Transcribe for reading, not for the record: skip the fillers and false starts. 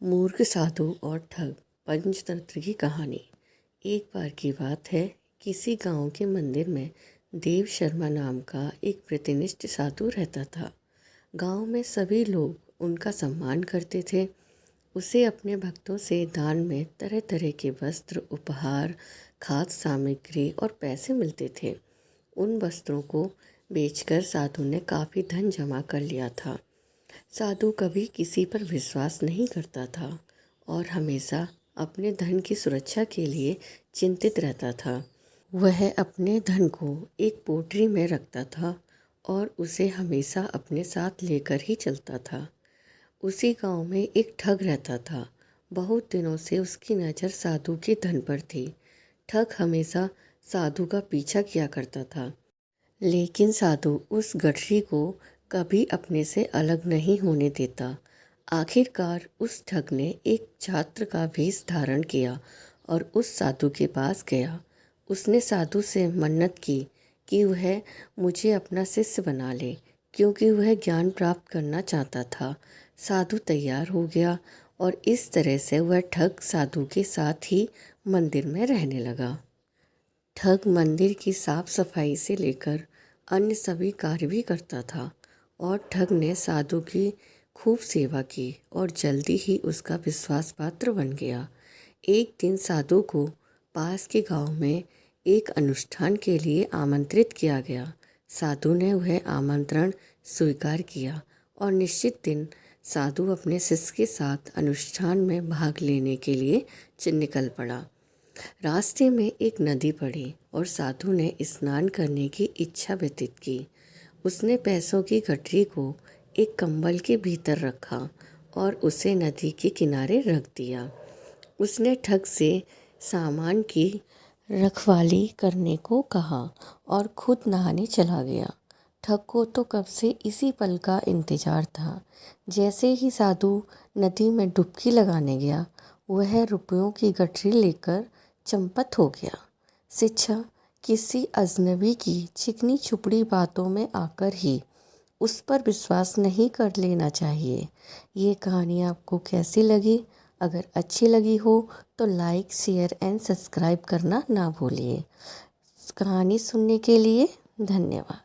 मूर्ख साधु और ठग पंचतंत्र की कहानी। एक बार की बात है, किसी गांव के मंदिर में देव शर्मा नाम का एक प्रतिनिष्ठ साधु रहता था। गांव में सभी लोग उनका सम्मान करते थे। उसे अपने भक्तों से दान में तरह तरह के वस्त्र, उपहार, खाद्य सामग्री और पैसे मिलते थे। उन वस्त्रों को बेचकर साधु ने काफ़ी धन जमा कर लिया था। साधु कभी किसी पर विश्वास नहीं करता था और हमेशा अपने धन की सुरक्षा के लिए चिंतित रहता था। वह अपने धन को एक पोटली में रखता था और उसे हमेशा अपने साथ लेकर ही चलता था। उसी गांव में एक ठग रहता था। बहुत दिनों से उसकी नज़र साधु के धन पर थी। ठग हमेशा साधु का पीछा किया करता था, लेकिन साधु उस गठरी को कभी अपने से अलग नहीं होने देता। आखिरकार उस ठग ने एक छात्र का वेश धारण किया और उस साधु के पास गया। उसने साधु से मन्नत की कि वह मुझे अपना शिष्य बना ले, क्योंकि वह ज्ञान प्राप्त करना चाहता था। साधु तैयार हो गया और इस तरह से वह ठग साधु के साथ ही मंदिर में रहने लगा। ठग मंदिर की साफ सफाई से लेकर अन्य सभी कार्य भी करता था और ठग ने साधु की खूब सेवा की और जल्दी ही उसका विश्वास पात्र बन गया। एक दिन साधु को पास के गांव में एक अनुष्ठान के लिए आमंत्रित किया गया। साधु ने वह आमंत्रण स्वीकार किया और निश्चित दिन साधु अपने शिष्य के साथ अनुष्ठान में भाग लेने के लिए निकल पड़ा। रास्ते में एक नदी पड़ी और साधु ने स्नान करने की इच्छा व्यतीत की। उसने पैसों की गठरी को एक कंबल के भीतर रखा और उसे नदी के किनारे रख दिया। उसने ठग से सामान की रखवाली करने को कहा और खुद नहाने चला गया। ठग को तो कब से इसी पल का इंतजार था। जैसे ही साधु नदी में डुबकी लगाने गया, वह रुपयों की गठरी लेकर चंपत हो गया। शिक्षा: किसी अजनबी की चिकनी चुपड़ी बातों में आकर ही उस पर विश्वास नहीं कर लेना चाहिए। ये कहानी आपको कैसी लगी? अगर अच्छी लगी हो तो लाइक, शेयर एंड सब्सक्राइब करना ना भूलिए। कहानी सुनने के लिए धन्यवाद।